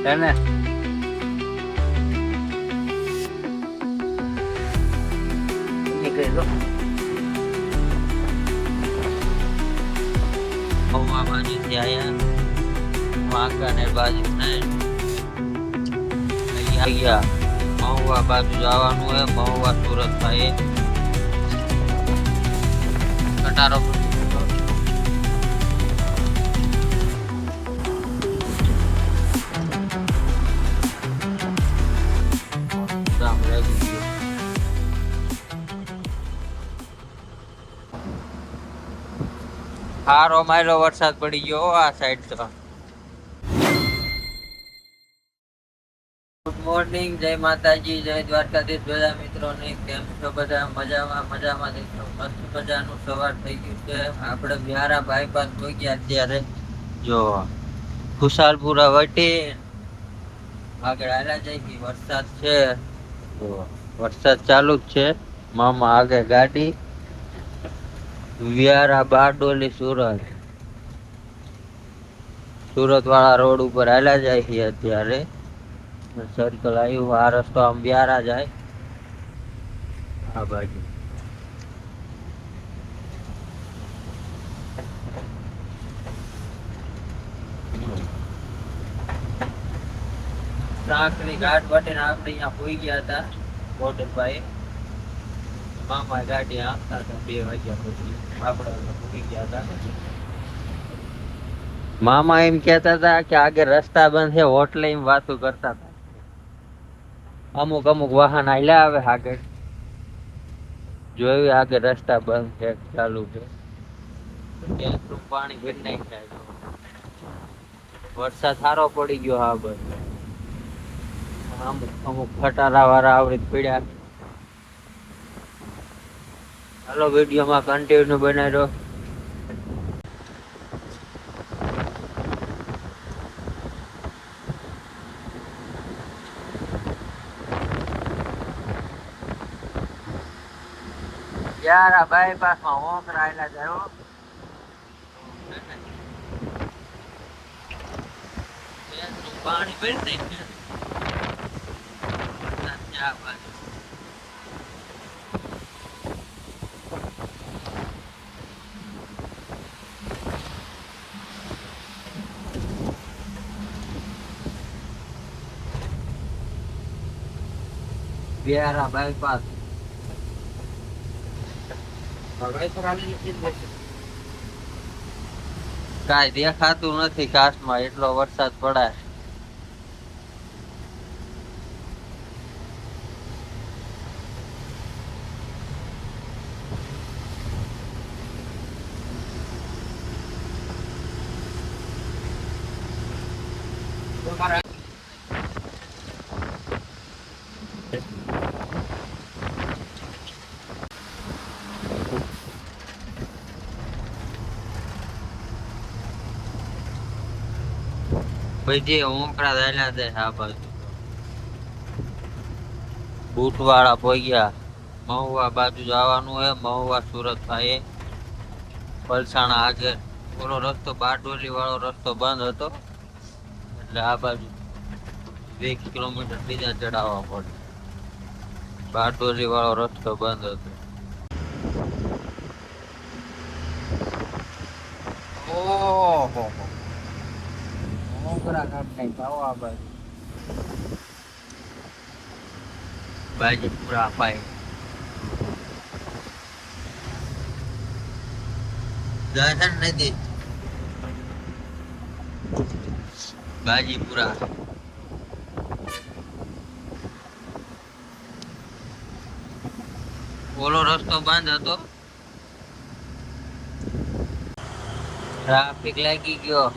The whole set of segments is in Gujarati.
એને નીકળી લો મહુવા બાજુથી આયા વાંકાનેર બાજુ અહીંયા ગયા મહુવા બાજુ જવાનું હે મહુવા સુરત થાય કટારો હારો માયલો વરસાદ પડી ગયો આ સાઈડ તો ગુડ મોર્નિંગ જય માતાજી જય દ્વારકાધીશ બધા મિત્રોને કેમ છો બધા મજામાં દેખો મસ્ત મજાનું સવાર થઈ ગયું છે આપણે બ્યારા બાયપાસ પહોંચ્યા અત્યારે જો ખુશાલપુરા વટી આગળ આલા જાય વરસાદ છે તો વરસાદ ચાલુ જ છે મામા આગળ ગાડી વ્યારા બારડોલી સુરત વાળા રોડ ઉપર આલા જાય છે અત્યારે સર્કલ આવ્યું આ રસ્તો આમ વ્યારા જાય આ બાજુ સાંકની ઘાટ વટીને આપણે અહીંયા પોઈ ગયા હતા બોર્ડરભાઈ મામા ગાડી આપતા હતા 2 વાગ્યા પછી આપણે પોઈ ગયા હતા મામા એમ કેતા હતા કે આગળ રસ્તા બંધ છે હોટલે એમ વાતો કરતા હતા અમુક વાહન આયલા આવે આગળ જોયું આગળ રસ્તા બંધ છે ચાલુ છે ત્યાં પાણી ભરી નાખ્યા વરસાદ સારો પડી ગયો હા બસ અમુક ખટારા વાળા આવડી પડ્યા હાલો વિડીયોમાં કન્ટિન્યુ બનાવ્યો યાર બાયપાસ માં હોકરા આયલા જાય પાણી ભરી નાખ્યા બ્યારા બાયપાસ કાઈ દેખાતું નથી કાશમાં એટલો વરસાદ પડાય ભાઈ ઓંકડા દાયલા દે આ બાજુ બૂટ વાળા પોગ્યા મહુવા બાજુ જવાનું હે મહુવા સુરત થાય પલસાણા આગળ ઓલો રસ્તો બારડોલી વાળો રસ્તો બંધ હતો એટલે આ બાજુ 2 કિલોમીટર બીજા ચડાવવા પડે બારડોલી વાળો રસ્તો બંધ હતો ઓહો મોગરા કાપ નહીં પાવો આ બાજુ બાજી પૂરા અપાય દર્શન નથી બાજીપુરા ઓલો રસ્તો બંધ હતો ટ્રાફિક લાગી ગયો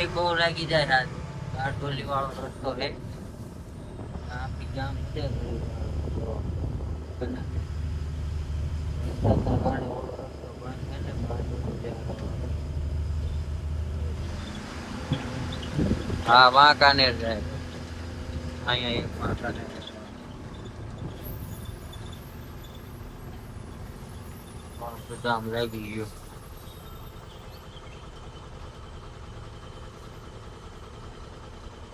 ટ્રાફિક બહુ લાગી જાય આજ બારડોલી વાળો રસ્તો હે ટ્રાફિક જામ છે હા વાંકાનેર જાય અહીંયા એક વાંકાનેર જામ લાગી ગયું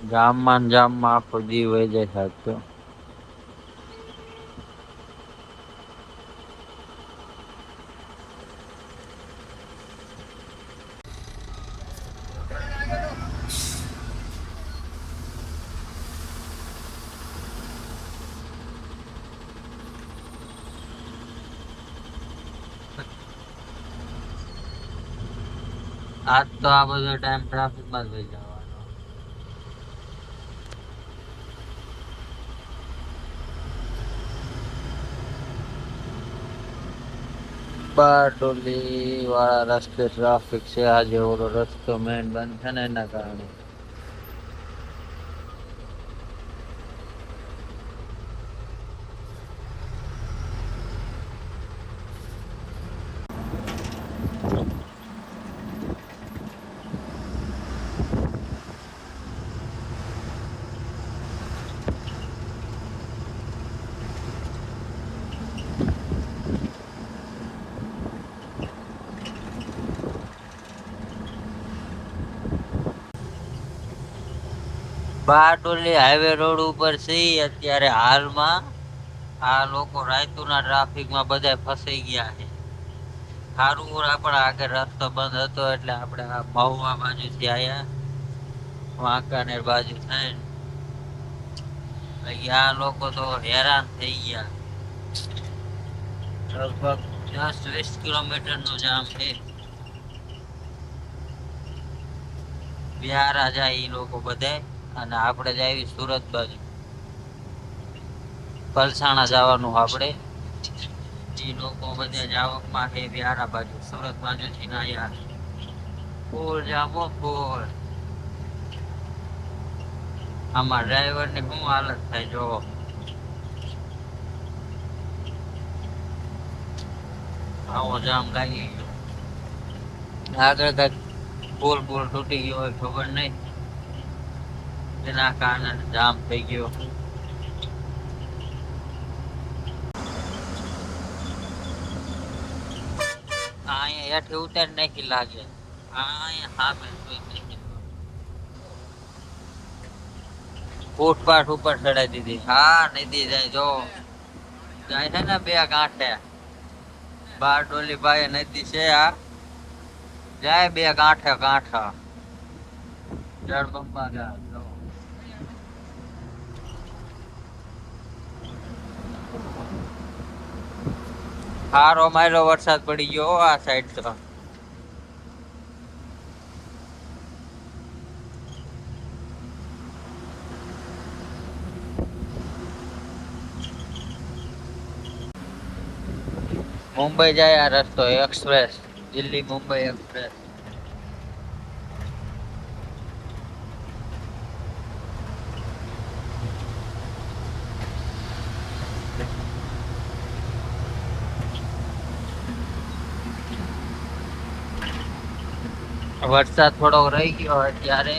જામમાં આખો દી વહી જાય સાચો આજ તો આ બધો ટાઈમ ટ્રાફિકમાં જ વહી જવાનો બારડોલી વાળા રસ્તે ટ્રાફિક છે આજે ઓલો રસ્તો મેન બંધ છે ને એના કારણે બારડોલી હાઈવે રોડ ઉપર છે અત્યારે હાલમાં આ લોકો રાયતુના ટ્રાફિકમાં બધા ફસાઈ ગયા છે સારું આપણે આગળ રસ્તો બંધ હતો એટલે આપણે આ મહુવા બાજુથી આયા વાંકાનેર બાજુ થાય આ લોકો તો હેરાન થઈ ગયા લગભગ 10-20 કિલોમીટર નું જામ છે બિહાર જાય એ લોકો બધા અને આપણે જાય સુરત બાજુ પલસાણા જવાનું આપણે એ લોકો બધા જાવકમાં છે બિહાર બાજુ સુરત બાજુ થી ના યાર ફૂલ જામો ફૂલ આમાં ડ્રાઈવર ની શું હાલત થાય જો આવો જામ લાગી ગયો આગળ કઈક પુલ તૂટી ગયો હોય ખબર નહીં એના કારણે જામ થઈ ગયો અહીંયા હેઠે ઉતાર નાખી લાગે અહીંયા સામે ફૂટપાથ ઉપર ચડાઈ દીધી હા નદી જાય જો જાય છે ને બે ગાંઠે બારડોલી ભાઈ નદી છે આ જાય બે ગાંઠા જળબંબા જાય હારો માયરો વરસાદ પડી ગયો આ સાઈડ તો મુંબઈ જાય આ રસ્તો એક્સપ્રેસ દિલ્હી મુંબઈ એક્સપ્રેસ વરસાદ થોડો રહી ગયો અત્યારે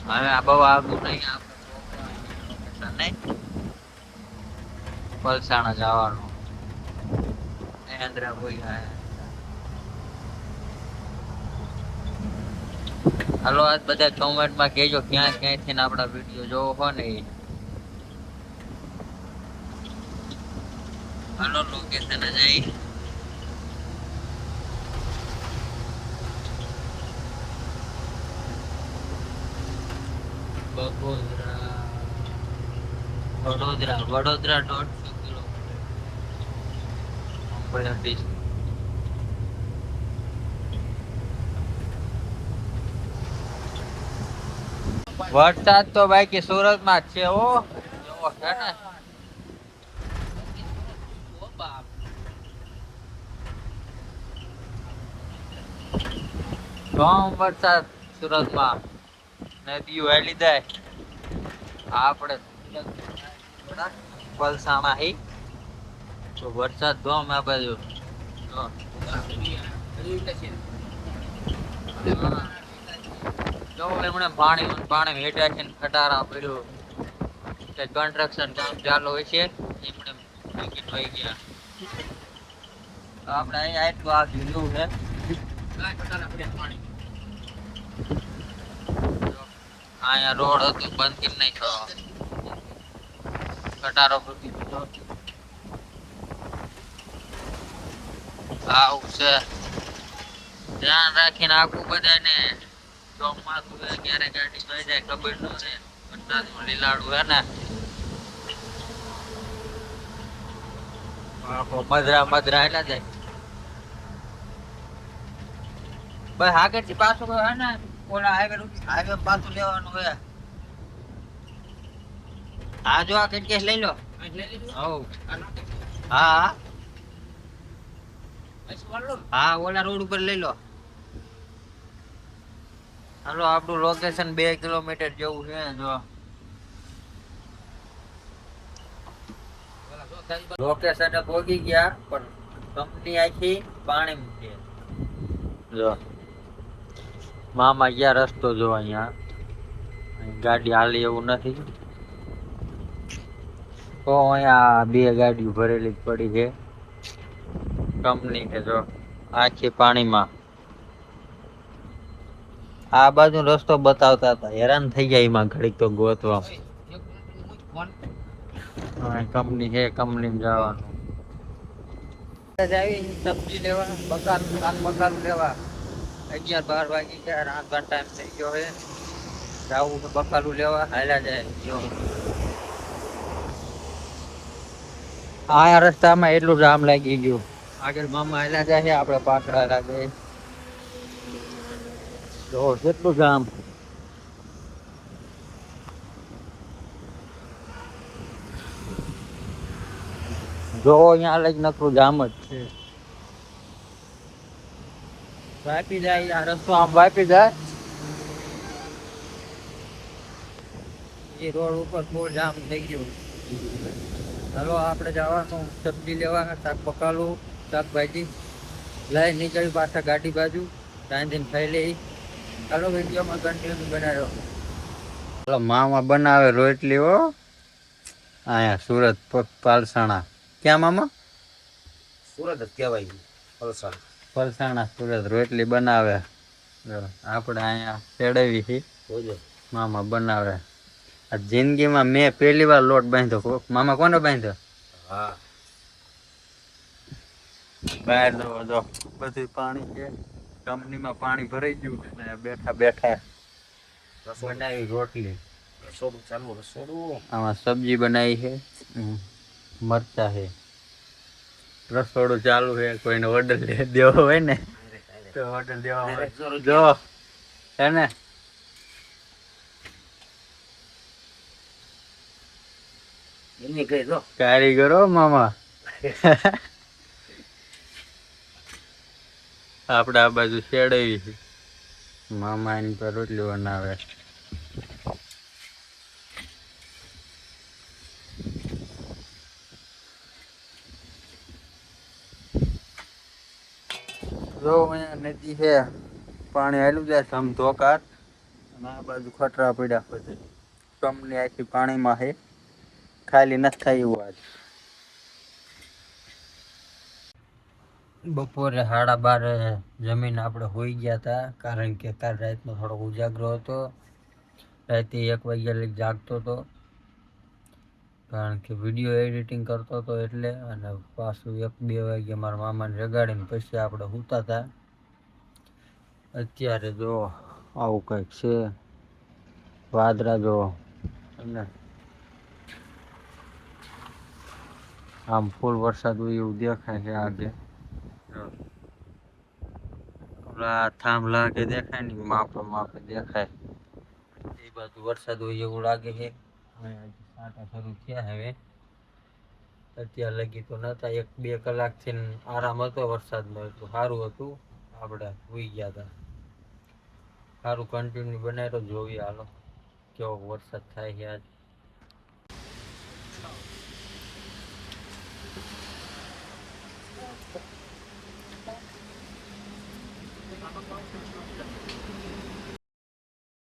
હવે આ બહુ આગું નહીં આપણે પલસાણા જવાનું હાલો આજ બધા કમેન્ટમાં કહેજો ક્યાંથી આપણા વિડીયો જોવો હો ને હાલો લોકેશન જઈ વડોદરા 150 કિલોમીટર વરસાદ તો બાકી સુરત માં જ છે હો જોવો છે ને વરસાદ સુરતમાં નદીઓ હેલી જાય આપણે પલસાણા હી તો વરસાદ ધોમ આ બાજુ જો એમણે પાણી પાણી હેઠા છે ખટારા પડ્યું કે કન્સ્ટ્રક્શન કામ ચાલુ હોય છે એમણે ટિકિટ થઈ ગયા આપણે અહીંયા એટલું આ ભીલું છે અહીંયા રોડ હતો બંધ કરી નાખ્યો ખટારો ફૂટી ગયો આવું છે ધ્યાન રાખીને આખું બધાને ચોમાસું ક્યારે ગાડી થઈ જાય ખબર ન રહે વરસાદનું લીલાડું હે ને મધરા મધરા એટલા જાય બસ આગળ થી પાછું હે ને ઓલા હાઈવે પાછું લેવાનું હે હા જો આ કેસ લઈ લો હા હા ઓલા રોડ ઉપર લઈ લો હાલો આપણું લોકેશન 2 કિલોમીટર જેવું છે જો લોકેશન પહોંચી ગયા પણ કંપની આખી પાણી મૂકે જો મામા ગયા રસ્તો જો અહીંયા ગાડી હાલી એવું નથી તો અહીંયા 2 ગાડીઓ ભરેલી પડી છે કંપની છે જો આખી પાણીમાં આ બાજુ રસ્તો બતાવતા હતા હેરાન થઈ જાય એમાં ઘડીક તો ગોતવા કંપની છે કંપની જવાનું સબ્જી લેવા બકાલું લેવા 11-12 વાગી ગયા રાતનો ટાઈમ થઈ ગયો છે જાવું તો બકાલું લેવા હાલ્યા જાય આ રસ્તામાં એટલું જામ લાગી ગયું આગળ મામા હાલ્યા જાય આપણે પાછળ હાલ્યા જાય જો કેટલું જામ જો અહીંયા લઈ નકરું જામ જ છે વાપી જાય આ રસ્તો આમ વાપી જાય એ રોડ ઉપર બહુ જામ થઈ ગયું ચાલો આપણે જવાનું સબ્જી લેવા શાક પકાલું શાકભાજી લઈ નીકળી પાછા ગાડી બાજુ રાંધીને ખાઈ લઈ ચાલો વિડીયોમાં કન્ટિન્યુ બનાવ્યો ચાલો મામા બનાવે રોટલી હો અહીંયા સુરત પાલસાણા ક્યાં મામા સુરત જ કહેવાય પલસાણા સુરત રોટલી બનાવે આપણે અહીંયા ચડાવી છે મામા બનાવે આ જિંદગીમાં મેં પહેલી વાર લોટ બાંધ્યો મામા કોને બાંધ્યો હા બહાર જો બધું પાણી છે કંપનીમાં પાણી ભરાઈ ગયું ને બેઠા બેઠા બનાવી રોટલી આમાં સબ્જી બનાવી છે મરચા છે રસોડું ચાલુ છે કોઈને ઓર્ડર દેવો હોય ને તો ઓર્ડર દેવા જો હે ને કારીગરો મામા આપડે આ બાજુ શેડાવી છે મામા એની પર રોટલી બનાવે જો અહીંયા નદી છે પાણી હાલ્યું જાય સમ ધોકાર અને આ બાજુ ખટરા પડ્યા પછી કંપની આખી પાણીમાં છે ખાલી નથી થાય એવું આજ બપોરે 12:30 જમીન આપણે હોઈ ગયા હતા કારણ કે કાલ રાતનો થોડોક ઉજાગરો હતો રાતે 1 વાગ્યા લઈ જાગતો હતો કારણ કે વિડીયો એડિટિંગ કરતો હતો એટલે અને પાછું 1-2 વાગે મારા મામાને જગાડીને પછી આપણે સૂતા હતા અત્યારે જો આવું કંઈક છે વાદળા જો અને આમ ફૂલ વરસાદ હોય એવું દેખાય છે આગે ઓલા થાંભલા કે દેખાય ને માપે દેખાય એ બાજુ વરસાદ હોય એવું લાગે છે સાટા શરૂ થયા હવે અત્યાર લગી તો નતા 1-2 કલાકથી આરામ હતો વરસાદનો એટલું સારું હતું આપણે સુઈ ગયા હતા સારું કન્ટિન્યુ બનાવ્યો જોઈએ હાલો કેવો વરસાદ થાય છે આજ.